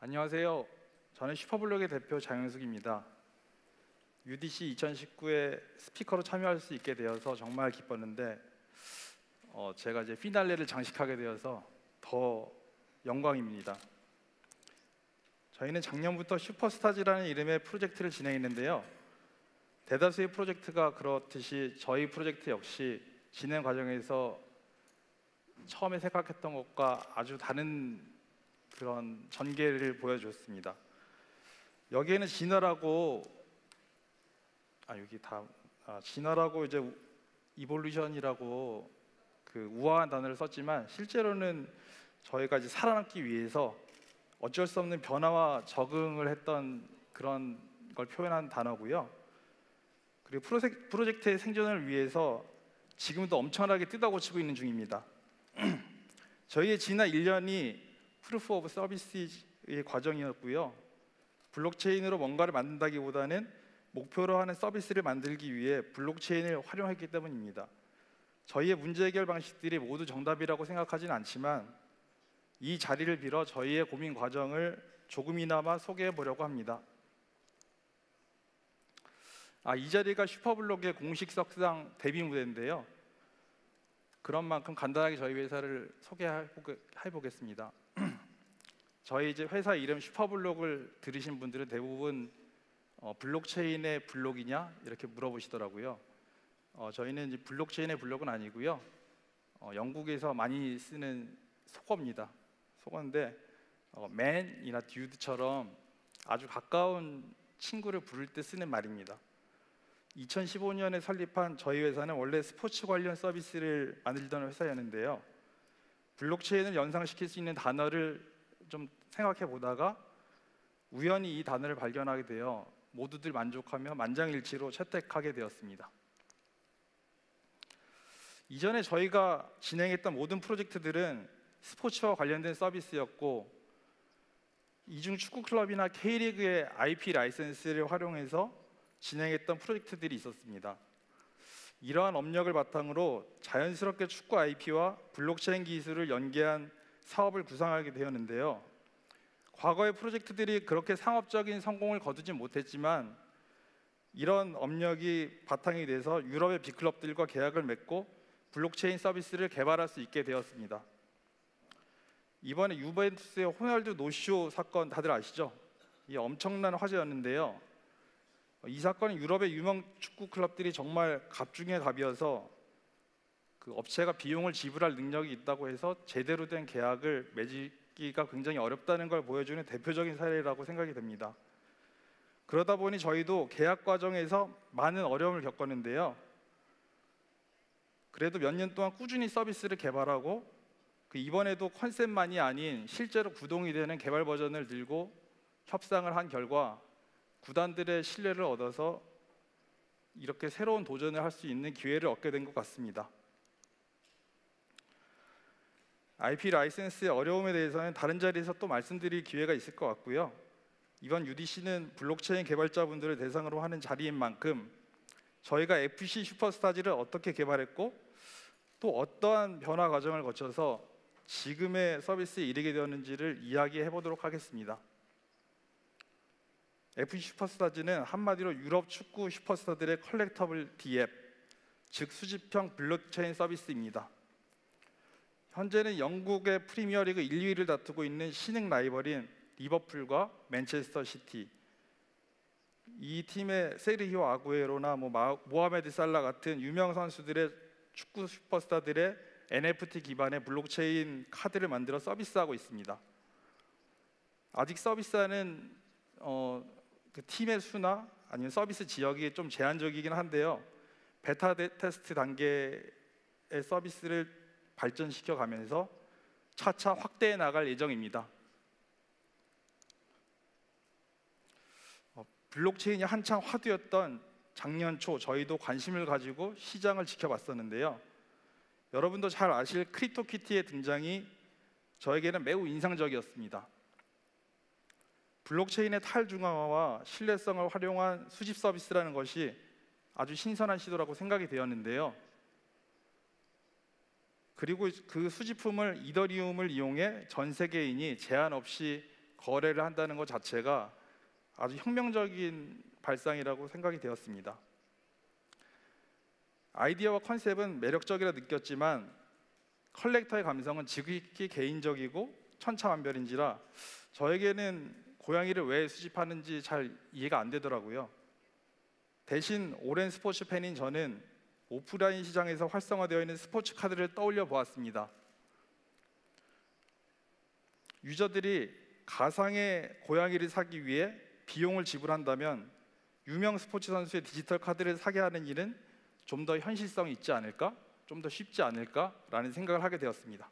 안녕하세요. 저는 슈퍼블록의 대표 장영숙입니다. UDC 2019에 스피커로 참여할 수 있게 되어서 정말 기뻤는데 제가 이제 피날레를 장식하게 되어서 더 영광입니다. 저희는 작년부터 슈퍼스타즈라는 이름의 프로젝트를 진행했는데요. 대다수의 프로젝트가 그렇듯이 저희 프로젝트 역시 진행 과정에서 처음에 생각했던 것과 아주 다른 그런 전개를 보여줬습니다. 여기에는 진화라고 이제 이볼루션이라고 그 우아한 단어를 썼지만 실제로는 저희가 이제 살아남기 위해서 어쩔 수 없는 변화와 적응을 했던 그런 걸 표현한 단어고요. 그리고 프로젝트의 생존을 위해서 지금도 엄청나게 뜯어고치고 있는 중입니다. 저희의 지난 1년이 프루프 오브 서비스의 과정이었고요. 블록체인으로 뭔가를 만든다기보다는 목표로 하는 서비스를 만들기 위해 블록체인을 활용했기 때문입니다. 저희의 문제 해결 방식들이 모두 정답이라고 생각하지는 않지만 이 자리를 빌어 저희의 고민 과정을 조금이나마 소개해 보려고 합니다. 이 자리가 슈퍼블록의 공식 석상 데뷔 무대인데요. 그런 만큼 간단하게 저희 회사를 소개해 보겠습니다. 저희 이제 회사 이름 슈퍼블록을 들으신 분들은 대부분 블록체인의 블록이냐 이렇게 물어보시더라고요. 저희는 이제 블록체인의 블록은 아니고요. 영국에서 많이 쓰는 속어입니다. 속어인데 man이나 dude처럼 아주 가까운 친구를 부를 때 쓰는 말입니다. 2015년에 설립한 저희 회사는 원래 스포츠 관련 서비스를 만들던 회사였는데요. 블록체인을 연상시킬 수 있는 단어를 좀 생각해 보다가 우연히 이 단어를 발견하게 되어 모두들 만족하며 만장일치로 채택하게 되었습니다. 이전에 저희가 진행했던 모든 프로젝트들은 스포츠와 관련된 서비스였고 이중 축구 클럽이나 K리그의 IP 라이센스를 활용해서 진행했던 프로젝트들이 있었습니다. 이러한 업력을 바탕으로 자연스럽게 축구 IP와 블록체인 기술을 연계한 사업을 구상하게 되었는데요. 과거의 프로젝트들이 그렇게 상업적인 성공을 거두지 못했지만 이런 업력이 바탕이 돼서 유럽의 빅클럽들과 계약을 맺고 블록체인 서비스를 개발할 수 있게 되었습니다. 이번에 유벤투스의 호날두 노쇼 사건 다들 아시죠? 이게 엄청난 화제였는데요. 이 사건은 유럽의 유명 축구 클럽들이 정말 갑 중에 갑이어서 그 업체가 비용을 지불할 능력이 있다고 해서 제대로 된 계약을 맺기가 굉장히 어렵다는 걸 보여주는 대표적인 사례라고 생각이 됩니다. 그러다 보니 저희도 계약 과정에서 많은 어려움을 겪었는데요. 그래도 몇 년 동안 꾸준히 서비스를 개발하고 이번에도 컨셉만이 아닌 실제로 구동이 되는 개발 버전을 들고 협상을 한 결과 구단들의 신뢰를 얻어서 이렇게 새로운 도전을 할 수 있는 기회를 얻게 된 것 같습니다. IP 라이센스의 어려움에 대해서는 다른 자리에서 또 말씀드릴 기회가 있을 것 같고요. 이번 UDC는 블록체인 개발자분들을 대상으로 하는 자리인 만큼 저희가 FC 슈퍼스타즈를 어떻게 개발했고 또 어떠한 변화 과정을 거쳐서 지금의 서비스에 이르게 되었는지를 이야기해 보도록 하겠습니다. FC 슈퍼스타즈는 한마디로 유럽 축구 슈퍼스타들의 컬렉터블 D앱, 즉 수집형 블록체인 서비스입니다. 현재는 영국의 프리미어리그 1, 2위를 다투고 있는 신흥 라이벌인 리버풀과 맨체스터 시티, 이 팀의 세르히오 아구에로나 모하메드 살라 같은 유명 선수들의 축구 슈퍼스타들의 NFT 기반의 블록체인 카드를 만들어 서비스하고 있습니다. 아직 서비스하는 그 팀의 수나 아니면 서비스 지역이 좀 제한적이긴 한데요. 베타 테스트 단계의 서비스를 발전시켜 가면서 차차 확대해 나갈 예정입니다. 블록체인이 한창 화두였던 작년 초 저희도 관심을 가지고 시장을 지켜봤었는데요. 여러분도 잘 아실 크립토키티의 등장이 저에게는 매우 인상적이었습니다. 블록체인의 탈중앙화와 신뢰성을 활용한 수집 서비스라는 것이 아주 신선한 시도라고 생각이 되었는데요. 그리고 그 수집품을 이더리움을 이용해 전 세계인이 제한 없이 거래를 한다는 것 자체가 아주 혁명적인 발상이라고 생각이 되었습니다. 아이디어와 컨셉은 매력적이라 느꼈지만 컬렉터의 감성은 지극히 개인적이고 천차만별인지라 저에게는 고양이를 왜 수집하는지 잘 이해가 안 되더라고요. 대신 오랜 스포츠 팬인 저는 오프라인 시장에서 활성화되어 있는 스포츠 카드를 떠올려 보았습니다. 유저들이 가상의 고양이를 사기 위해 비용을 지불한다면 유명 스포츠 선수의 디지털 카드를 사게 하는 일은 좀 더 현실성이 있지 않을까? 좀 더 쉽지 않을까라는 생각을 하게 되었습니다.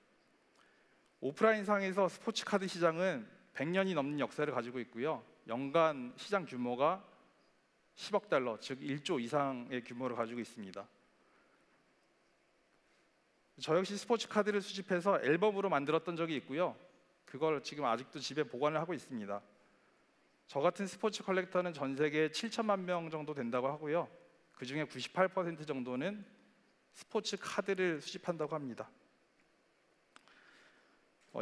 오프라인 상에서 스포츠 카드 시장은 100년이 넘는 역사를 가지고 있고요. 연간 시장 규모가 10억 달러, 즉 1조 이상의 규모를 가지고 있습니다. 저 역시 스포츠 카드를 수집해서 앨범으로 만들었던 적이 있고요. 그걸 지금 아직도 집에 보관을 하고 있습니다. 저 같은 스포츠 컬렉터는 전 세계에 7천만 명 정도 된다고 하고요. 그 중에 98% 정도는 스포츠 카드를 수집한다고 합니다.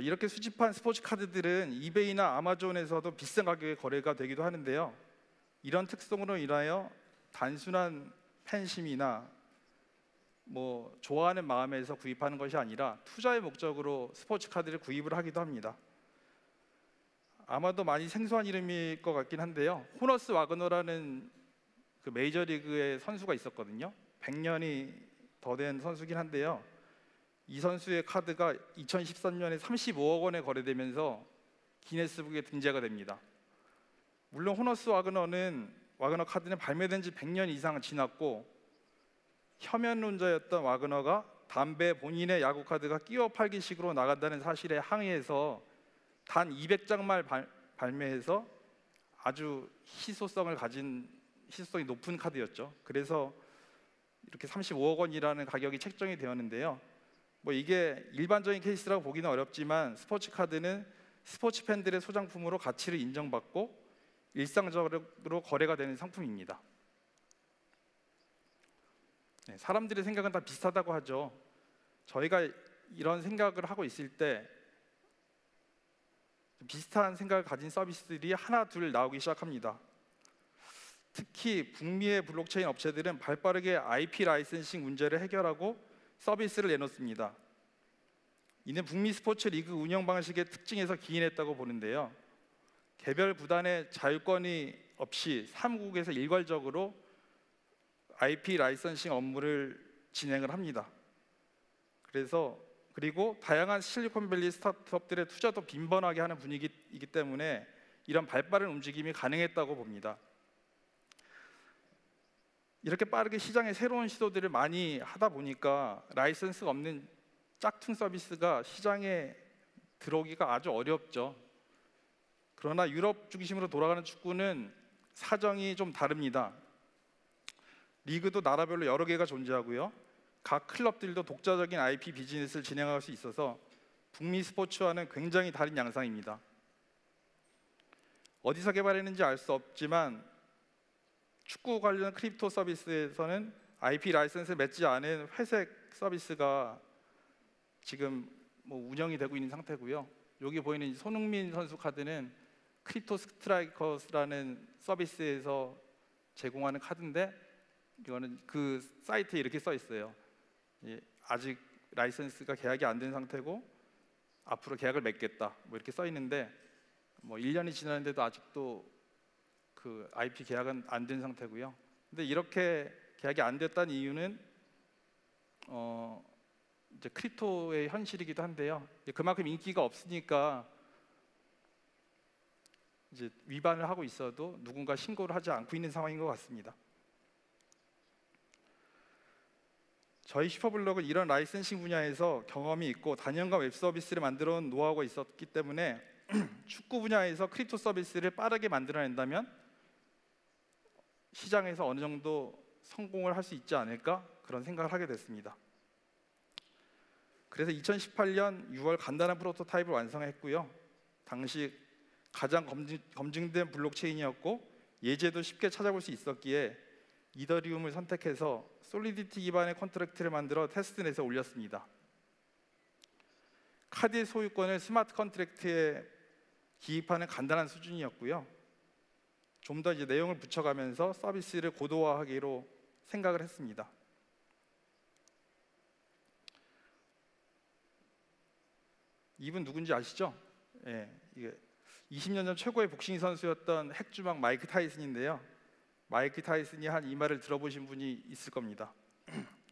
이렇게 수집한 스포츠 카드들은 이베이나 아마존에서도 비싼 가격에 거래가 되기도 하는데요. 이런 특성으로 인하여 단순한 팬심이나 좋아하는 마음에서 구입하는 것이 아니라 투자의 목적으로 스포츠 카드를 구입을 하기도 합니다. 아마도 많이 생소한 이름일 것 같긴 한데요. 호너스 와그너라는 그 메이저리그의 선수가 있었거든요. 100년이 더 된 선수긴 한데요. 이 선수의 카드가 2013년에 35억 원에 거래되면서 기네스북에 등재가 됩니다. 물론 호너스 와그너 카드는 발매된 지 100년 이상 지났고 혐연론자였던 와그너가 담배 본인의 야구 카드가 끼워 팔기식으로 나간다는 사실에 항의해서 단 200장만 발매해서 아주 희소성이 높은 카드였죠. 그래서 이렇게 35억 원이라는 가격이 책정이 되었는데요. 이게 일반적인 케이스라고 보기는 어렵지만 스포츠 카드는 스포츠 팬들의 소장품으로 가치를 인정받고 일상적으로 거래가 되는 상품입니다. 사람들의 생각은 다 비슷하다고 하죠. 저희가 이런 생각을 하고 있을 때 비슷한 생각을 가진 서비스들이 하나 둘 나오기 시작합니다. 특히 북미의 블록체인 업체들은 발빠르게 IP 라이센싱 문제를 해결하고 서비스를 내놓습니다. 이는 북미 스포츠 리그 운영 방식의 특징에서 기인했다고 보는데요. 개별 구단의 자유권이 없이 사무국에서 일괄적으로 IP 라이선싱 업무를 진행을 합니다. 그리고 다양한 실리콘밸리 스타트업들의 투자도 빈번하게 하는 분위기이기 때문에 이런 발빠른 움직임이 가능했다고 봅니다. 이렇게 빠르게 시장에 새로운 시도들을 많이 하다 보니까 라이선스가 없는 짝퉁 서비스가 시장에 들어오기가 아주 어렵죠. 그러나 유럽 중심으로 돌아가는 축구는 사정이 좀 다릅니다. 리그도 나라별로 여러 개가 존재하고요. 각 클럽들도 독자적인 IP 비즈니스를 진행할 수 있어서 북미 스포츠와는 굉장히 다른 양상입니다. 어디서 개발했는지 알 수 없지만 축구 관련 크립토 서비스에서는 IP 라이선스를 맺지 않은 회색 서비스가 지금 운영이 되고 있는 상태고요. 여기 보이는 손흥민 선수 카드는 크립토 스트라이커스라는 서비스에서 제공하는 카드인데 이거는 그 사이트에 이렇게 써 있어요. 아직 라이선스가 계약이 안 된 상태고 앞으로 계약을 맺겠다 이렇게 써 있는데 1년이 지났는데도 아직도 그 IP 계약은 안 된 상태고요. 근데 이렇게 계약이 안 됐다는 이유는 이제 크립토의 현실이기도 한데요. 그만큼 인기가 없으니까 이제 위반을 하고 있어도 누군가 신고를 하지 않고 있는 상황인 것 같습니다. 저희 슈퍼블록은 이런 라이센싱 분야에서 경험이 있고 단연간 웹 서비스를 만들어 온 노하우가 있었기 때문에 축구 분야에서 크립토 서비스를 빠르게 만들어낸다면 시장에서 어느 정도 성공을 할 수 있지 않을까 그런 생각을 하게 됐습니다. 그래서 2018년 6월 간단한 프로토타입을 완성했고요. 당시 가장 검증된 블록체인이었고 예제도 쉽게 찾아볼 수 있었기에 이더리움을 선택해서 솔리디티 기반의 컨트랙트를 만들어 테스트넷에 올렸습니다. 카드의 소유권을 스마트 컨트랙트에 기입하는 간단한 수준이었고요. 좀 더 이제 내용을 붙여가면서 서비스를 고도화하기로 생각을 했습니다. 이분 누군지 아시죠? 예, 이게 20년 전 최고의 복싱 선수였던 핵주막 마이크 타이슨인데요. 마이크 타이슨이 한 이 말을 들어보신 분이 있을 겁니다.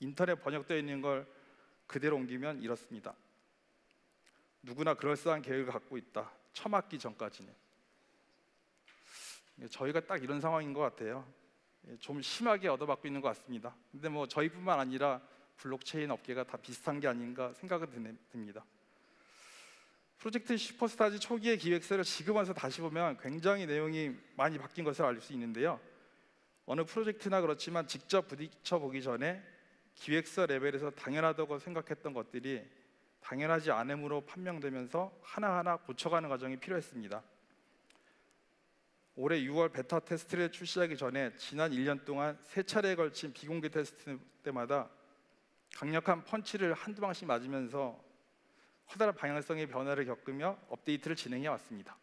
인터넷 번역되어 있는 걸 그대로 옮기면 이렇습니다. 누구나 그럴싸한 계획을 갖고 있다. 처맞기 전까지는. 저희가 딱 이런 상황인 것 같아요. 좀 심하게 얻어맞고 있는 것 같습니다. 근데 뭐 저희뿐만 아니라 블록체인 업계가 다 비슷한 게 아닌가 생각은 듭니다. 프로젝트 슈퍼스타즈 초기의 기획서를 지금 와서 다시 보면 굉장히 내용이 많이 바뀐 것을 알 수 있는데요. 어느 프로젝트나 그렇지만 직접 부딪혀 보기 전에 기획서 레벨에서 당연하다고 생각했던 것들이 당연하지 않음으로 판명되면서 하나하나 고쳐가는 과정이 필요했습니다. 올해 6월 베타 테스트를 출시하기 전에 지난 1년 동안 3차례에 걸친 비공개 테스트 때마다 강력한 펀치를 한두 방씩 맞으면서 커다란 방향성의 변화를 겪으며 업데이트를 진행해 왔습니다.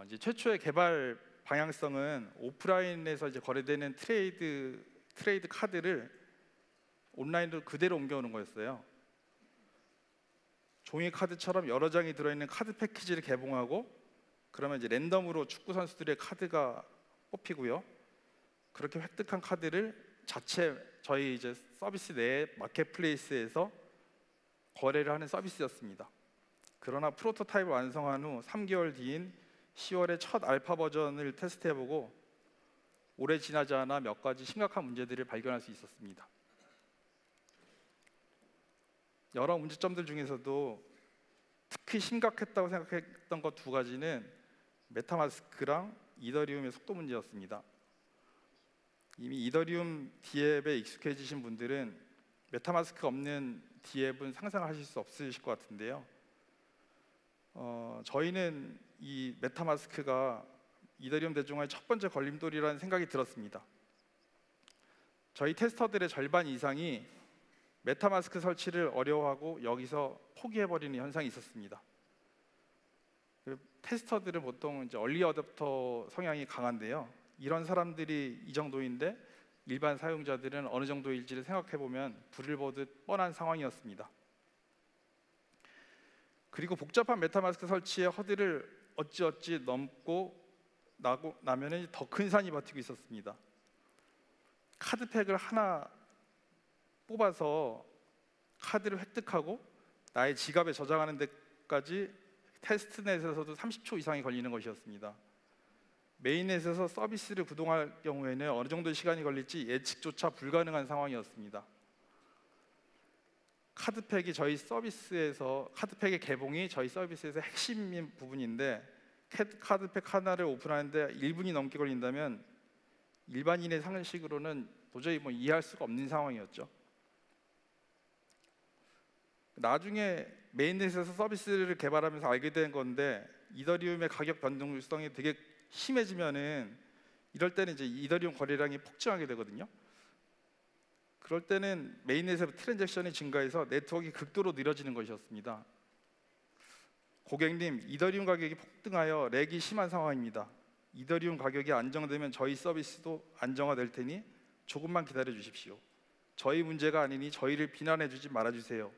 이제 최초의 개발 방향성은 오프라인에서 이제 거래되는 트레이드 카드를 온라인으로 그대로 옮겨오는 거였어요. 종이 카드처럼 여러 장이 들어있는 카드 패키지를 개봉하고 그러면 이제 랜덤으로 축구 선수들의 카드가 뽑히고요. 그렇게 획득한 카드를 자체 저희 이제 서비스 내 마켓플레이스에서 거래를 하는 서비스였습니다. 그러나 프로토타입을 완성한 후 3개월 뒤인 10월에 첫 알파 버전을 테스트해보고 오래 지나지 않아 몇 가지 심각한 문제들을 발견할 수 있었습니다. 여러 문제점들 중에서도 특히 심각했다고 생각했던 것 2가지는 메타마스크랑 이더리움의 속도 문제였습니다. 이미 이더리움 D앱에 익숙해지신 분들은 메타마스크가 없는 D앱은 상상하실 수 없으실 것 같은데요. 저희는 이 메타마스크가 이더리움 대중화의 첫 번째 걸림돌이라는 생각이 들었습니다. 저희 테스터들의 절반 이상이 메타마스크 설치를 어려워하고 여기서 포기해버리는 현상이 있었습니다. 테스터들은 보통 이제 얼리 어댑터 성향이 강한데요. 이런 사람들이 이 정도인데 일반 사용자들은 어느 정도일지를 생각해보면 불을 보듯 뻔한 상황이었습니다. 그리고 복잡한 메타마스크 설치의 허들을 어찌어찌 넘고 나면은 더 큰 산이 버티고 있었습니다. 카드팩을 하나 뽑아서 카드를 획득하고 나의 지갑에 저장하는 데까지 테스트넷에서도 30초 이상이 걸리는 것이었습니다. 메인넷에서 서비스를 구동할 경우에는 어느 정도 시간이 걸릴지 예측조차 불가능한 상황이었습니다. 카드팩의 개봉이 저희 서비스에서 핵심인 부분인데 카드팩 하나를 오픈하는데 1분이 넘게 걸린다면 일반인의 상식으로는 도저히 이해할 수가 없는 상황이었죠. 나중에 메인넷에서 서비스를 개발하면서 알게 된 건데 이더리움의 가격 변동성이 되게 심해지면은 이럴 때는 이제 이더리움 거래량이 폭증하게 되거든요. 그럴 때는 메인넷에서 트랜잭션이 증가해서 네트워크가 극도로 느려지는 것이었습니다. 고객님, 이더리움 가격이 폭등하여 렉이 심한 상황입니다. 이더리움 가격이 안정되면 저희 서비스도 안정화될 테니 조금만 기다려 주십시오. 저희 문제가 아니니 저희를 비난해 주지 말아 주세요.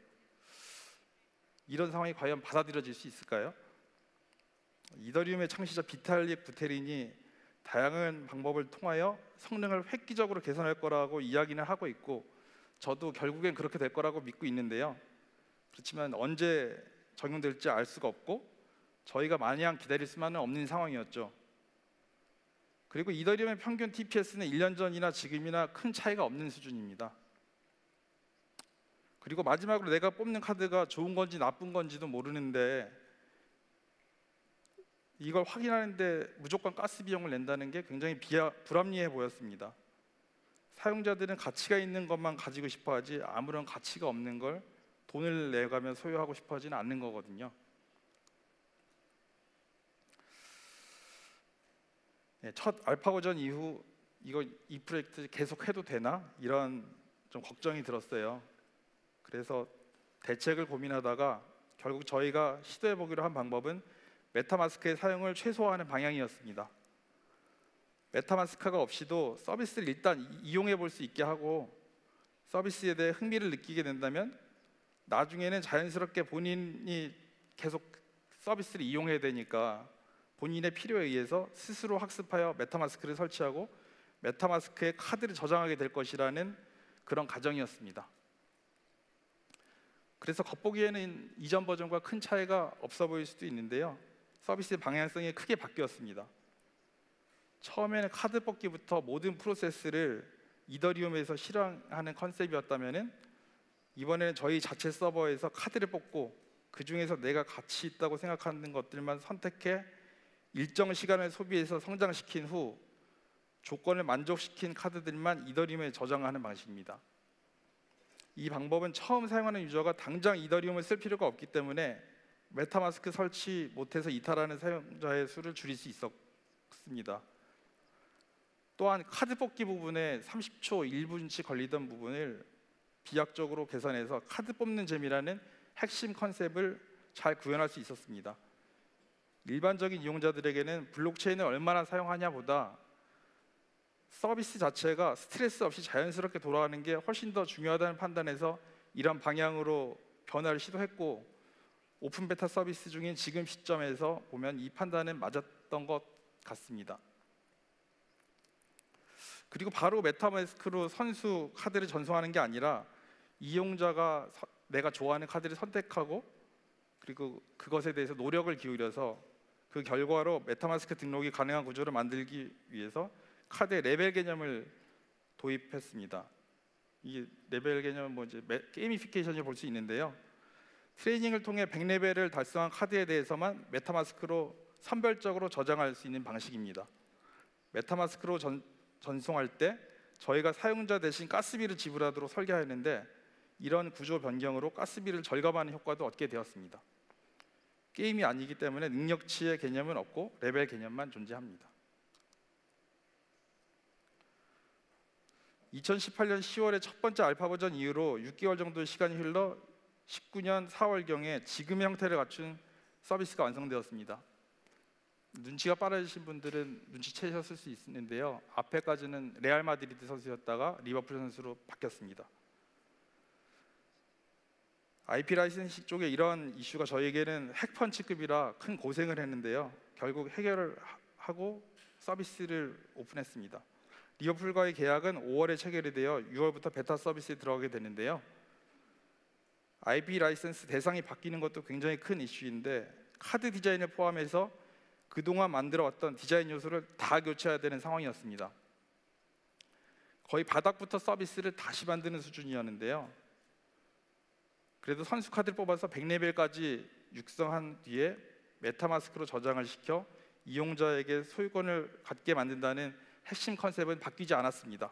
이런 상황이 과연 받아들여질 수 있을까요? 이더리움의 창시자 비탈릭 부테린이 다양한 방법을 통하여 성능을 획기적으로 개선할 거라고 이야기는 하고 있고 저도 결국엔 그렇게 될 거라고 믿고 있는데요. 그렇지만 언제 적용될지 알 수가 없고 저희가 마냥 기다릴 수만은 없는 상황이었죠. 그리고 이더리움의 평균 TPS는 1년 전이나 지금이나 큰 차이가 없는 수준입니다. 그리고 마지막으로 내가 뽑는 카드가 좋은 건지 나쁜 건지도 모르는데 이걸 확인하는데 무조건 가스 비용을 낸다는 게 굉장히 불합리해 보였습니다. 사용자들은 가치가 있는 것만 가지고 싶어 하지 아무런 가치가 없는 걸 돈을 내가며 소유하고 싶어 하지는 않는 거거든요. 첫 알파 버전 이후 이 프로젝트 계속 해도 되나? 이런 좀 걱정이 들었어요. 그래서 대책을 고민하다가 결국 저희가 시도해보기로 한 방법은 메타마스크의 사용을 최소화하는 방향이었습니다. 메타마스크가 없이도 서비스를 일단 이용해 볼 수 있게 하고 서비스에 대해 흥미를 느끼게 된다면 나중에는 자연스럽게 본인이 계속 서비스를 이용해야 되니까 본인의 필요에 의해서 스스로 학습하여 메타마스크를 설치하고 메타마스크에 카드를 저장하게 될 것이라는 그런 가정이었습니다. 그래서 겉보기에는 이전 버전과 큰 차이가 없어 보일 수도 있는데요. 서비스의 방향성이 크게 바뀌었습니다. 처음에는 카드 뽑기부터 모든 프로세스를 이더리움에서 실행하는 컨셉이었다면 이번에는 저희 자체 서버에서 카드를 뽑고 그 중에서 내가 가치 있다고 생각하는 것들만 선택해 일정 시간을 소비해서 성장시킨 후 조건을 만족시킨 카드들만 이더리움에 저장하는 방식입니다. 이 방법은 처음 사용하는 유저가 당장 이더리움을 쓸 필요가 없기 때문에 메타마스크 설치 못해서 이탈하는 사용자의 수를 줄일 수 있었습니다. 또한 카드 뽑기 부분에 30초, 1분씩 걸리던 부분을 비약적으로 계산해서 카드 뽑는 재미라는 핵심 컨셉을 잘 구현할 수 있었습니다. 일반적인 이용자들에게는 블록체인을 얼마나 사용하냐보다 서비스 자체가 스트레스 없이 자연스럽게 돌아가는 게 훨씬 더 중요하다는 판단에서 이런 방향으로 변화를 시도했고, 오픈 베타 서비스 중인 지금 시점에서 보면 이 판단은 맞았던 것 같습니다. 그리고 바로 메타마스크로 선수 카드를 전송하는 게 아니라 이용자가 내가 좋아하는 카드를 선택하고 그리고 그것에 대해서 노력을 기울여서 그 결과로 메타마스크 등록이 가능한 구조를 만들기 위해서 카드의 레벨 개념을 도입했습니다. 이 레벨 개념은 뭐 이제 게이미피케이션을 볼 수 있는데요. 트레이닝을 통해 100레벨을 달성한 카드에 대해서만 메타마스크로 선별적으로 저장할 수 있는 방식입니다. 메타마스크로 전송할 때 저희가 사용자 대신 가스비를 지불하도록 설계하였는데 이런 구조 변경으로 가스비를 절감하는 효과도 얻게 되었습니다. 게임이 아니기 때문에 능력치의 개념은 없고 레벨 개념만 존재합니다. 2018년 10월에 첫 번째 알파 버전 이후로 6개월 정도의 시간이 흘러 19년 4월경에 지금의 형태를 갖춘 서비스가 완성되었습니다. 눈치가 빠르신 분들은 눈치채셨을 수 있는데요. 앞에까지는 레알 마드리드 선수였다가 리버풀 선수로 바뀌었습니다. IP 라이센싱 쪽에 이런 이슈가 저에게는 핵펀치급이라 큰 고생을 했는데요. 결국 해결을 하고 서비스를 오픈했습니다. 리버풀과의 계약은 5월에 체결이 되어 6월부터 베타 서비스에 들어가게 되는데요. IP 라이센스 대상이 바뀌는 것도 굉장히 큰 이슈인데 카드 디자인을 포함해서 그동안 만들어왔던 디자인 요소를 다 교체해야 되는 상황이었습니다. 거의 바닥부터 서비스를 다시 만드는 수준이었는데요. 그래도 선수 카드를 뽑아서 100레벨까지 육성한 뒤에 메타마스크로 저장을 시켜 이용자에게 소유권을 갖게 만든다는 핵심 컨셉은 바뀌지 않았습니다.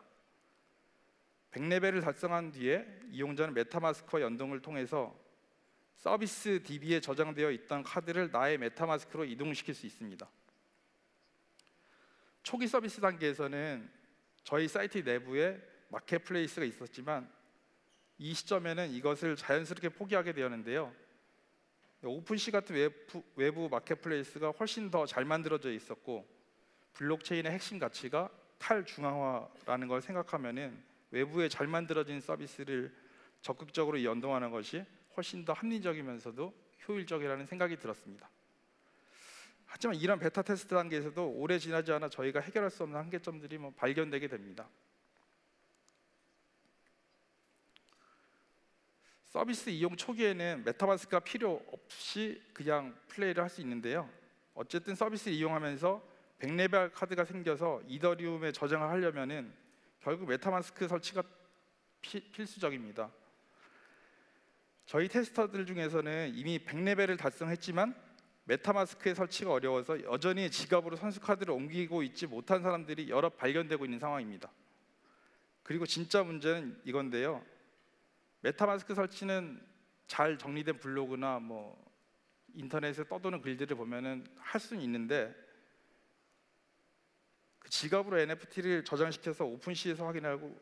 100레벨을 달성한 뒤에 이용자는 메타마스크와 연동을 통해서 서비스 DB에 저장되어 있던 카드를 나의 메타마스크로 이동시킬 수 있습니다. 초기 서비스 단계에서는 저희 사이트 내부에 마켓플레이스가 있었지만 이 시점에는 이것을 자연스럽게 포기하게 되었는데요. 오픈시 같은 외부 마켓플레이스가 훨씬 더 잘 만들어져 있었고 블록체인의 핵심 가치가 탈중앙화라는 걸 생각하면은 외부에 잘 만들어진 서비스를 적극적으로 연동하는 것이 훨씬 더 합리적이면서도 효율적이라는 생각이 들었습니다. 하지만 이런 베타 테스트 단계에서도 오래 지나지 않아 저희가 해결할 수 없는 한계점들이 발견되게 됩니다. 서비스 이용 초기에는 메타마스크가 필요 없이 그냥 플레이를 할 수 있는데요. 어쨌든 서비스를 이용하면서 100레벨 카드가 생겨서 이더리움에 저장을 하려면은 결국 메타마스크 설치가 필수적입니다. 저희 테스터들 중에서는 이미 100레벨을 달성했지만 메타마스크의 설치가 어려워서 여전히 지갑으로 선수 카드를 옮기고 있지 못한 사람들이 여러 발견되고 있는 상황입니다. 그리고 진짜 문제는 이건데요. 메타마스크 설치는 잘 정리된 블로그나 인터넷에 떠도는 글들을 보면은 할 수는 있는데 그 지갑으로 NFT를 저장시켜서 오픈시에서 확인하고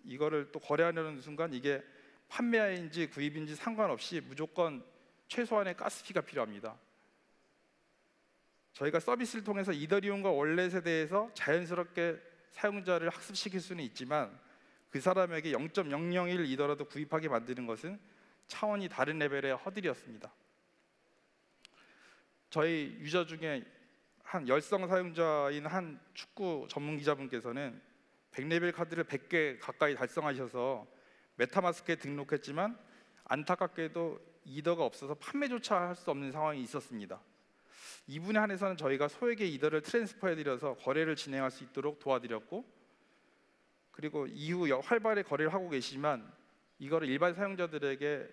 이거를 또 거래하려는 순간 이게 판매인지 구입인지 상관없이 무조건 최소한의 가스피가 필요합니다. 저희가 서비스를 통해서 이더리움과 원래 세대에서 자연스럽게 사용자를 학습시킬 수는 있지만 그 사람에게 0.001이더라도 구입하게 만드는 것은 차원이 다른 레벨의 허들이었습니다. 저희 유저 중에 한 열성 사용자인 한 축구 전문 기자분께서는 100레벨 카드를 100개 가까이 달성하셔서 메타마스크에 등록했지만 안타깝게도 이더가 없어서 판매조차 할 수 없는 상황이 있었습니다. 이분에 한해서는 저희가 소액의 이더를 트랜스퍼해드려서 거래를 진행할 수 있도록 도와드렸고, 그리고 이후 활발히 거래를 하고 계시지만 이거를 일반 사용자들에게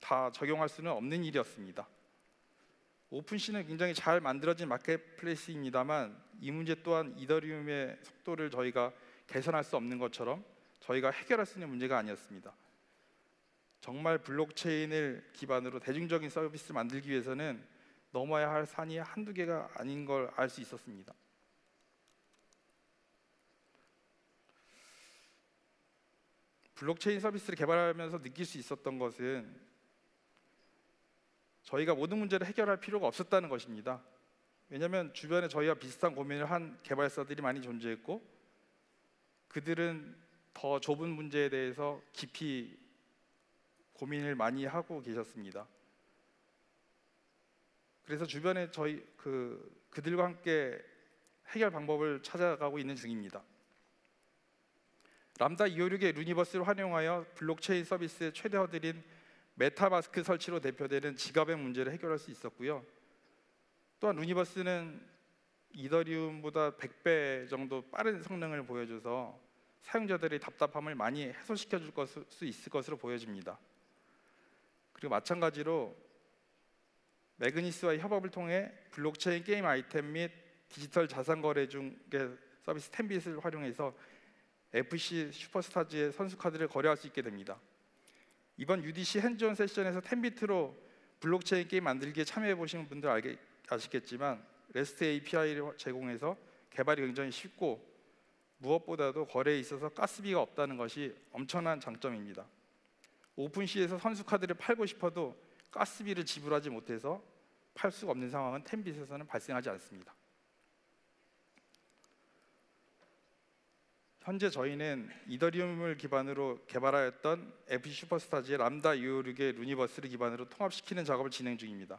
다 적용할 수는 없는 일이었습니다. 오픈시는 굉장히 잘 만들어진 마켓플레이스입니다만 이 문제 또한 이더리움의 속도를 저희가 개선할 수 없는 것처럼 저희가 해결할 수 있는 문제가 아니었습니다. 정말 블록체인을 기반으로 대중적인 서비스를 만들기 위해서는 넘어야 할 산이 한두 개가 아닌 걸 알 수 있었습니다. 블록체인 서비스를 개발하면서 느낄 수 있었던 것은 저희가 모든 문제를 해결할 필요가 없었다는 것입니다. 왜냐하면 주변에 저희와 비슷한 고민을 한 개발사들이 많이 존재했고 그들은 더 좁은 문제에 대해서 깊이 고민을 많이 하고 계셨습니다. 그래서 주변에 그들과 함께 해결 방법을 찾아가고 있는 중입니다. 람다 256의 루니버스를 활용하여 블록체인 서비스의 최대 허들인 메타마스크 설치로 대표되는 지갑의 문제를 해결할 수 있었고요. 또한 루니버스는 이더리움보다 100배 정도 빠른 성능을 보여줘서 사용자들의 답답함을 많이 해소시켜 줄 수 있을 것으로 보여집니다. 그리고 마찬가지로 매그니스와의 협업을 통해 블록체인 게임 아이템 및 디지털 자산 거래 중의 서비스 텐빗을 활용해서 FC 슈퍼스타즈의 선수 카드를 거래할 수 있게 됩니다. 이번 UDC 핸즈온 세션에서 텐비트로 블록체인 게임 만들기에 참여해 보신 분들 아시겠지만 REST API를 제공해서 개발이 굉장히 쉽고 무엇보다도 거래에 있어서 가스비가 없다는 것이 엄청난 장점입니다. 오픈시에서 선수 카드를 팔고 싶어도 가스비를 지불하지 못해서 팔 수가 없는 상황은 텐빗에서는 발생하지 않습니다. 현재 저희는 이더리움을 기반으로 개발하였던 FC 슈퍼스타즈의 람다 256의 루니버스를 기반으로 통합시키는 작업을 진행 중입니다.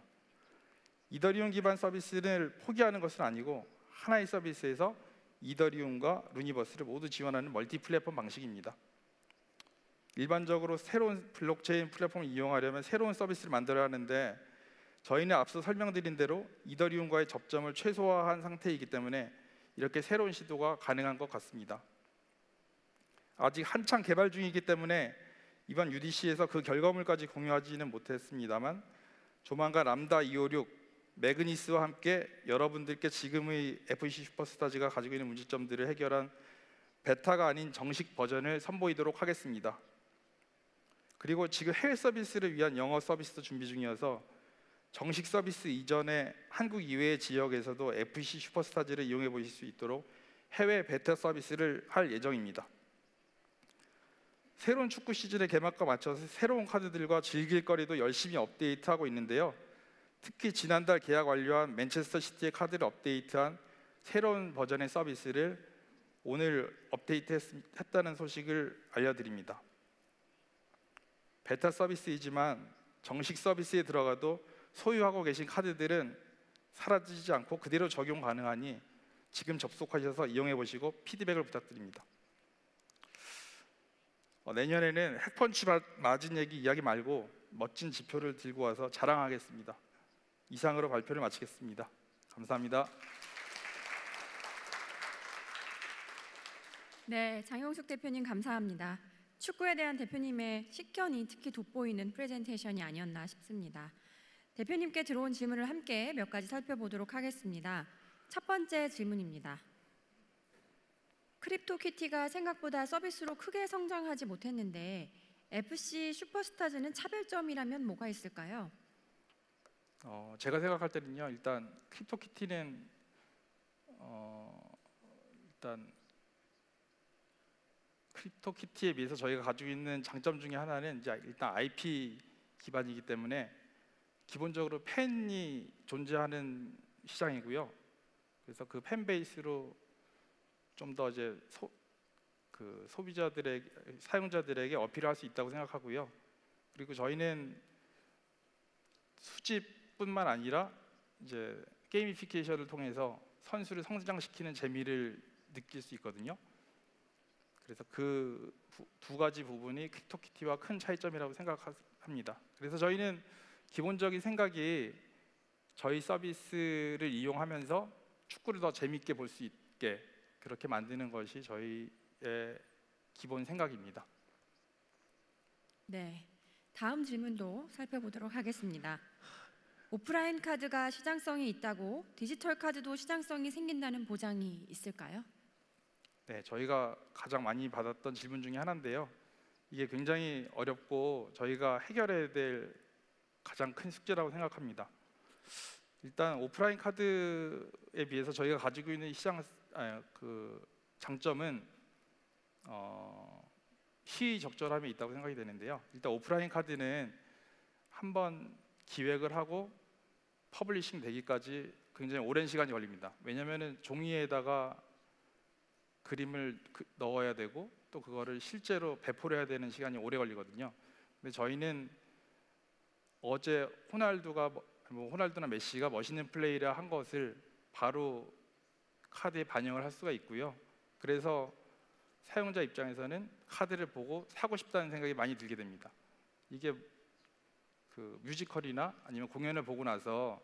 이더리움 기반 서비스를 포기하는 것은 아니고 하나의 서비스에서 이더리움과 루니버스를 모두 지원하는 멀티 플랫폼 방식입니다. 일반적으로 새로운 블록체인 플랫폼을 이용하려면 새로운 서비스를 만들어야 하는데 저희는 앞서 설명드린 대로 이더리움과의 접점을 최소화한 상태이기 때문에 이렇게 새로운 시도가 가능한 것 같습니다. 아직 한창 개발 중이기 때문에 이번 UDC에서 그 결과물까지 공유하지는 못했습니다만 조만간 람다 256, 매그니스와 함께 여러분들께 지금의 FC 슈퍼스타즈가 가지고 있는 문제점들을 해결한 베타가 아닌 정식 버전을 선보이도록 하겠습니다. 그리고 지금 해외 서비스를 위한 영어 서비스도 준비 중이어서 정식 서비스 이전에 한국 이외의 지역에서도 FC 슈퍼스타즈를 이용해 보실 수 있도록 해외 베타 서비스를 할 예정입니다. 새로운 축구 시즌의 개막과 맞춰서 새로운 카드들과 즐길 거리도 열심히 업데이트하고 있는데요. 특히 지난달 계약 완료한 맨체스터 시티의 카드를 업데이트한 새로운 버전의 서비스를 오늘 업데이트했다는 소식을 알려드립니다. 베타 서비스이지만 정식 서비스에 들어가도 소유하고 계신 카드들은 사라지지 않고 그대로 적용 가능하니 지금 접속하셔서 이용해 보시고 피드백을 부탁드립니다. 내년에는 핵펀치 맞은 이야기 말고 멋진 지표를 들고 와서 자랑하겠습니다. 이상으로 발표를 마치겠습니다. 감사합니다. 네, 장용숙 대표님 감사합니다. 축구에 대한 대표님의 식견이 특히 돋보이는 프레젠테이션이 아니었나 싶습니다. 대표님께 들어온 질문을 함께 몇 가지 살펴보도록 하겠습니다. 첫 번째 질문입니다. 크립토키티가 생각보다 서비스로 크게 성장하지 못했는데 FC 슈퍼스타즈는 차별점이라면 뭐가 있을까요? 제가 생각할 때는요. 일단 크립토키티는 일단 크립토키티에 비해서 저희가 가지고 있는 장점 중에 하나는 이제 일단 IP 기반이기 때문에 기본적으로 팬이 존재하는 시장이고요. 그래서 그 팬 베이스로 좀 더 이제 소비자들에게, 사용자들에게 어필할 수 있다고 생각하고요. 그리고 저희는 수집뿐만 아니라 이제 게이미피케이션을 통해서 선수를 성장시키는 재미를 느낄 수 있거든요. 그래서 그 두 가지 부분이 퀵토키티와 큰 차이점이라고 생각합니다. 그래서 저희는 기본적인 생각이 저희 서비스를 이용하면서 축구를 더 재밌게 볼 수 있게 그렇게 만드는 것이 저희의 기본 생각입니다. 네, 다음 질문도 살펴보도록 하겠습니다. 오프라인 카드가 시장성이 있다고 디지털 카드도 시장성이 생긴다는 보장이 있을까요? 네, 저희가 가장 많이 받았던 질문 중에 하나인데요. 이게 굉장히 어렵고 저희가 해결해야 될 가장 큰 숙제라고 생각합니다. 일단 오프라인 카드에 비해서 저희가 가지고 있는 장점은 시의적절함이 있다고 생각이 되는데요. 일단 오프라인 카드는 한번 기획을 하고 퍼블리싱 되기까지 굉장히 오랜 시간이 걸립니다. 왜냐하면 종이에다가 그림을 넣어야 되고 또 그거를 실제로 배포를 해야 되는 시간이 오래 걸리거든요. 근데 저희는 어제 호날두나 메시가 멋있는 플레이를 한 것을 바로 카드에 반영을 할 수가 있고요. 그래서 사용자 입장에서는 카드를 보고 사고 싶다는 생각이 많이 들게 됩니다. 이게 그 뮤지컬이나 아니면 공연을 보고 나서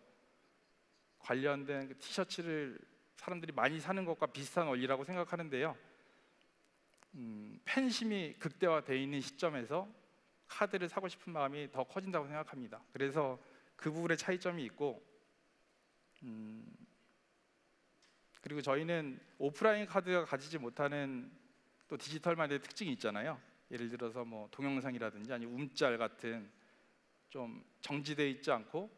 관련된 그 티셔츠를 사람들이 많이 사는 것과 비슷한 원리라고 생각하는데요. 팬심이 극대화되어 있는 시점에서 카드를 사고 싶은 마음이 더 커진다고 생각합니다. 그래서 그 부분에 차이점이 있고, 그리고 저희는 오프라인 카드가 가지지 못하는 또 디지털만의 특징이 있잖아요. 예를 들어서 뭐 동영상이라든지 아니면 움짤 같은 좀 정지되어 있지 않고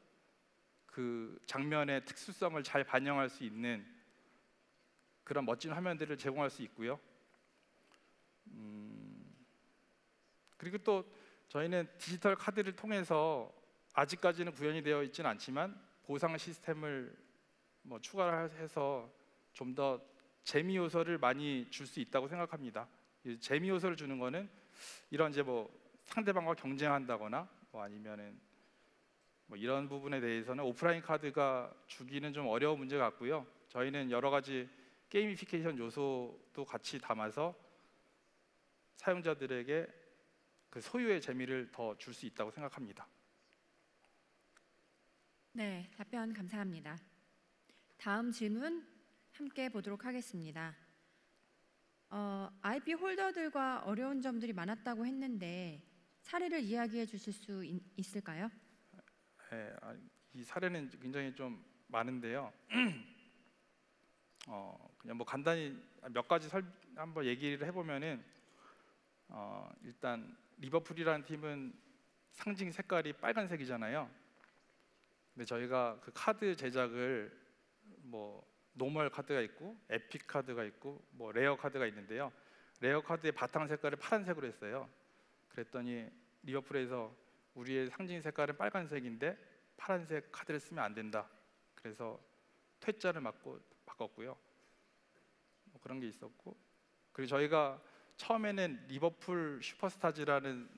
그 장면의 특수성을 잘 반영할 수 있는 그런 멋진 화면들을 제공할 수 있고요. 그리고 또 저희는 디지털 카드를 통해서 아직까지는 구현이 되어 있지는 않지만 보상 시스템을 뭐 추가해서 좀 더 재미 요소를 많이 줄 수 있다고 생각합니다. 이 재미 요소를 주는 거는 이런 이제 뭐 상대방과 경쟁한다거나 뭐 아니면은 뭐 이런 부분에 대해서는 오프라인 카드가 주기는 좀 어려운 문제 같고요. 저희는 여러 가지 게이미피케이션 요소도 같이 담아서 사용자들에게 그 소유의 재미를 더 줄 수 있다고 생각합니다. 네, 답변 감사합니다. 다음 질문 함께 보도록 하겠습니다. IP 홀더들과 어려운 점들이 많았다고 했는데 사례를 이야기해 주실 수 있을까요? 네, 이 사례는 굉장히 좀 많은데요. 그냥 뭐 간단히 몇 가지 한번 얘기를 해보면은 일단 리버풀이라는 팀은 상징 색깔이 빨간색이잖아요. 근데 저희가 그 카드 제작을 뭐 노멀 카드가 있고 에픽 카드가 있고 뭐 레어 카드가 있는데요. 레어 카드의 바탕 색깔을 파란색으로 했어요. 그랬더니 리버풀에서 우리의 상징 색깔은 빨간색인데 파란색 카드를 쓰면 안 된다. 그래서 퇴짜를 맞고 바꿨고요. 뭐 그런 게 있었고, 그리고 저희가 처음에는 리버풀 슈퍼스타즈라는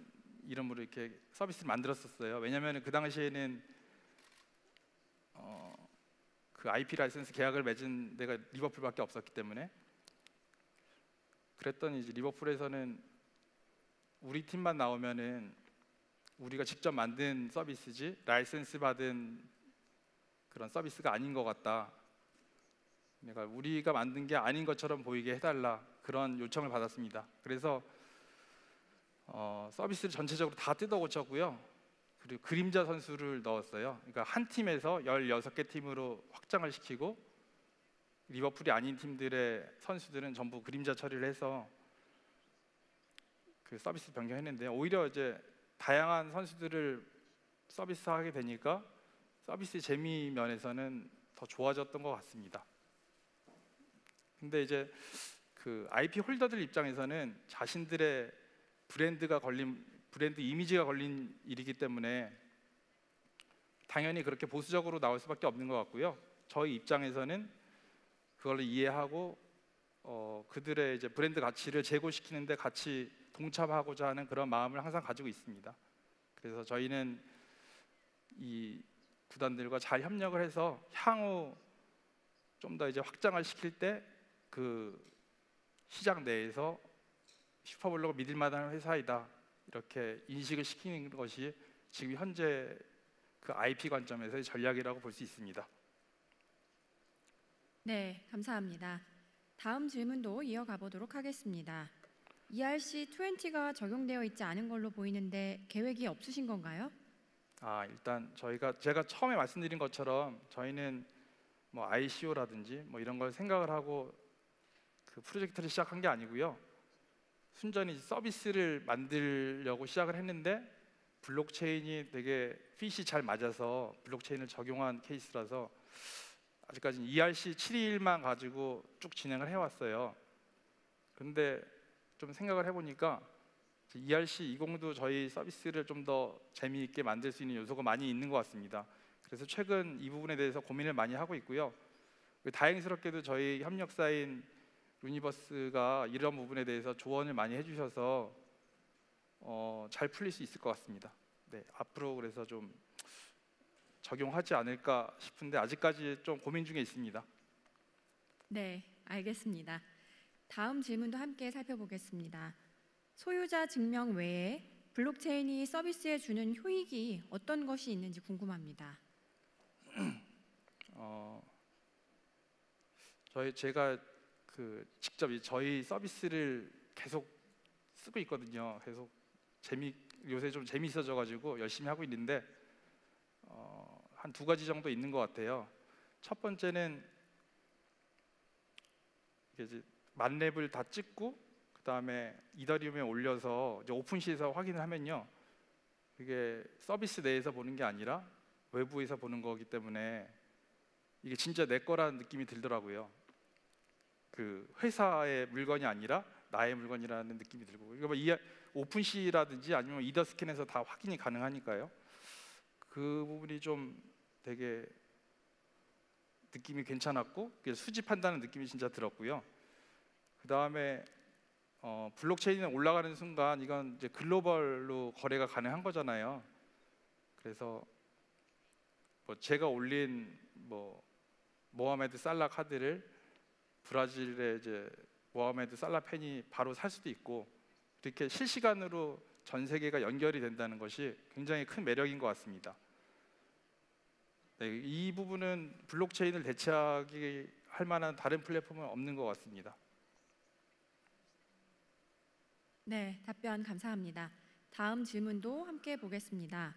이름으로 이렇게 서비스를 만들었었어요. 왜냐하면 그 당시에는 그 IP 라이선스 계약을 맺은 데가 리버풀밖에 없었기 때문에. 그랬더니 이제 리버풀에서는 우리 팀만 나오면은 우리가 직접 만든 서비스지 라이선스 받은 그런 서비스가 아닌 것 같다. 그러니까 우리가 만든 게 아닌 것처럼 보이게 해달라, 그런 요청을 받았습니다. 그래서 서비스를 전체적으로 다 뜯어 고쳤고요. 그리고 그림자 선수를 넣었어요. 그러니까 한 팀에서 16개 팀으로 확장을 시키고 리버풀이 아닌 팀들의 선수들은 전부 그림자 처리를 해서 그 서비스 변경했는데요. 오히려 이제 다양한 선수들을 서비스하게 되니까 서비스 재미 면에서는 더 좋아졌던 것 같습니다. 근데 이제 그 IP 홀더들 입장에서는 자신들의 브랜드 이미지가 걸린 일이기 때문에 당연히 그렇게 보수적으로 나올 수밖에 없는 것 같고요. 저희 입장에서는 그걸 이해하고 그들의 이제 브랜드 가치를 제고시키는데 같이 동참하고자 하는 그런 마음을 항상 가지고 있습니다. 그래서 저희는 이 구단들과 잘 협력을 해서 향후 좀 더 이제 확장을 시킬 때 그 시장 내에서 슈퍼블로가 믿을 만한 회사이다 이렇게 인식을 시키는 것이 지금 현재 그 IP 관점에서의 전략이라고 볼 수 있습니다. 네, 감사합니다. 다음 질문도 이어가 보도록 하겠습니다. ERC20가 적용되어 있지 않은 걸로 보이는데 계획이 없으신 건가요? 일단 제가 처음에 말씀드린 것처럼 저희는 뭐 ICO라든지 뭐 이런 걸 생각을 하고 그 프로젝트를 시작한 게 아니고요. 순전히 서비스를 만들려고 시작을 했는데 블록체인이 되게 핏이 잘 맞아서 블록체인을 적용한 케이스라서 아직까지는 ERC721만 가지고 쭉 진행을 해왔어요. 근데 좀 생각을 해보니까 ERC20도 저희 서비스를 좀 더 재미있게 만들 수 있는 요소가 많이 있는 것 같습니다. 그래서 최근 이 부분에 대해서 고민을 많이 하고 있고요. 다행스럽게도 저희 협력사인 루니버스가 이런 부분에 대해서 조언을 많이 해주셔서 잘 풀릴 수 있을 것 같습니다. 네, 앞으로 그래서 좀 적용하지 않을까 싶은데 아직까지 좀 고민 중에 있습니다. 네, 알겠습니다. 다음 질문도 함께 살펴보겠습니다. 소유자 증명 외에 블록체인이 서비스에 주는 효익이 어떤 것이 있는지 궁금합니다. 제가 직접 저희 서비스를 계속 쓰고 있거든요. 계속 요새 좀 재미있어져가지고 열심히 하고 있는데 한 두 가지 정도 있는 것 같아요. 첫 번째는 이제 만렙을 다 찍고 그 다음에 이더리움에 올려서 이제 오픈시에서 확인을 하면요, 그게 서비스 내에서 보는 게 아니라 외부에서 보는 거기 때문에 이게 진짜 내 거라는 느낌이 들더라고요. 그 회사의 물건이 아니라 나의 물건이라는 느낌이 들고, 이거 뭐 오픈시라든지 아니면 이더스캔에서 다 확인이 가능하니까요. 그 부분이 좀 되게 느낌이 괜찮았고 수집한다는 느낌이 진짜 들었고요. 그 다음에 블록체인에 올라가는 순간 이건 이제 글로벌로 거래가 가능한 거잖아요. 그래서 뭐 제가 올린 뭐 모하메드 살라 카드를 브라질의 이제 모하메드 살라 팬이 바로 살 수도 있고 이렇게 실시간으로 전 세계가 연결이 된다는 것이 굉장히 큰 매력인 것 같습니다. 네, 이 부분은 블록체인을 대체하기 할 만한 다른 플랫폼은 없는 것 같습니다. 네, 답변 감사합니다. 다음 질문도 함께 보겠습니다.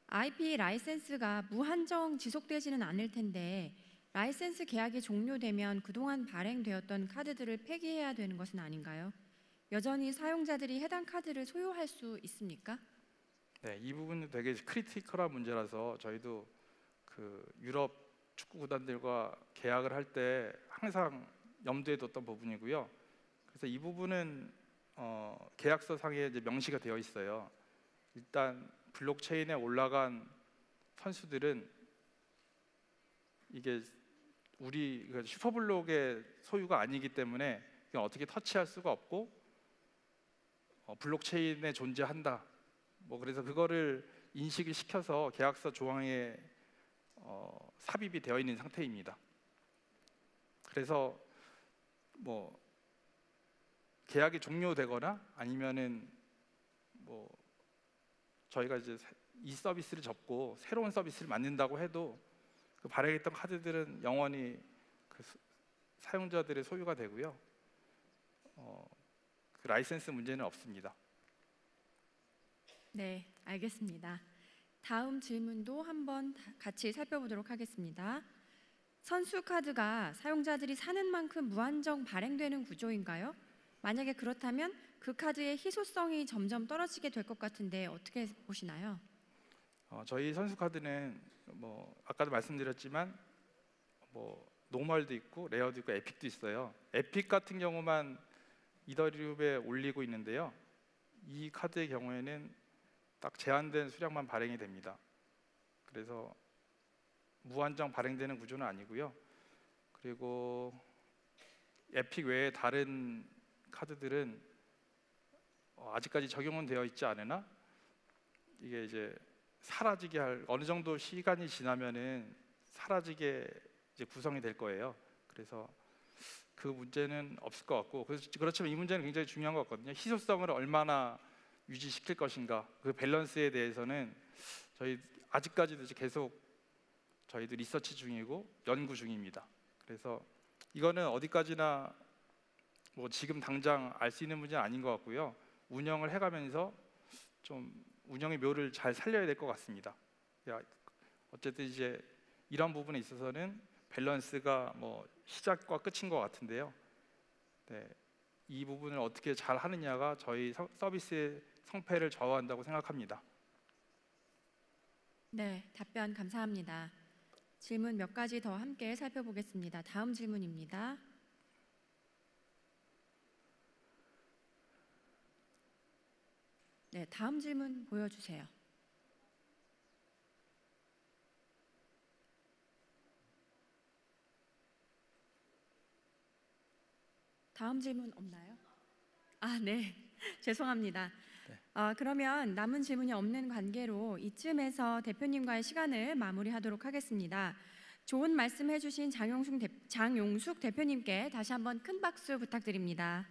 IP 라이센스가 무한정 지속되지는 않을 텐데 라이센스 계약이 종료되면 그동안 발행되었던 카드들을 폐기해야 되는 것은 아닌가요? 여전히 사용자들이 해당 카드를 소유할 수 있습니까? 네, 이 부분은 되게 크리티컬한 문제라서 저희도 그 유럽 축구 구단들과 계약을 할 때 항상 염두에 뒀던 부분이고요. 그래서 이 부분은 계약서 상에 이제 명시가 되어 있어요. 일단 블록체인에 올라간 선수들은 이게 우리 슈퍼블록의 소유가 아니기 때문에 그냥 어떻게 터치할 수가 없고 블록체인에 존재한다. 뭐 그래서 그거를 인식을 시켜서 계약서 조항에 삽입이 되어 있는 상태입니다. 그래서 뭐 계약이 종료되거나 아니면은 뭐 저희가 이제 이 서비스를 접고 새로운 서비스를 만든다고 해도 그 발행했던 카드들은 영원히 그 사용자들의 소유가 되고요. 그 라이센스 문제는 없습니다. 네, 알겠습니다. 다음 질문도 한번 같이 살펴보도록 하겠습니다. 선수 카드가 사용자들이 사는 만큼 무한정 발행되는 구조인가요? 만약에 그렇다면 그 카드의 희소성이 점점 떨어지게 될 것 같은데 어떻게 보시나요? 저희 선수 카드는 뭐 아까도 말씀드렸지만 뭐 노멀도 있고 레어도 있고 에픽도 있어요. 에픽 같은 경우만 이더리움에 올리고 있는데요. 이 카드의 경우에는 딱 제한된 수량만 발행이 됩니다. 그래서 무한정 발행되는 구조는 아니고요. 그리고 에픽 외에 다른 카드들은 아직까지 적용은 되어 있지 않으나 이게 이제 사라지게 할 어느 정도 시간이 지나면은 사라지게 이제 구성이 될 거예요. 그래서 그 문제는 없을 것 같고, 그렇지만 이 문제는 굉장히 중요한 것 같거든요. 희소성을 얼마나 유지시킬 것인가, 그 밸런스에 대해서는 저희 아직까지도 이제 계속 저희도 리서치 중이고 연구 중입니다. 그래서 이거는 어디까지나 뭐 지금 당장 알 수 있는 문제는 아닌 것 같고요. 운영을 해가면서 좀 운영의 묘를 잘 살려야 될 것 같습니다. 어쨌든 이제 이런 부분에 있어서는 밸런스가 뭐 시작과 끝인 것 같은데요. 네, 이 부분을 어떻게 잘 하느냐가 저희 서비스의 성패를 좌우한다고 생각합니다. 네, 답변 감사합니다. 질문 몇 가지 더 함께 살펴보겠습니다. 다음 질문입니다. 네, 다음 질문 보여주세요. 다음 질문 없나요? 아, 네. 죄송합니다. 그러면 남은 질문이 없는 관계로 이쯤에서 대표님과의 시간을 마무리하도록 하겠습니다. 좋은 말씀 해주신 장용숙 대표님께 다시 한번 큰 박수 부탁드립니다.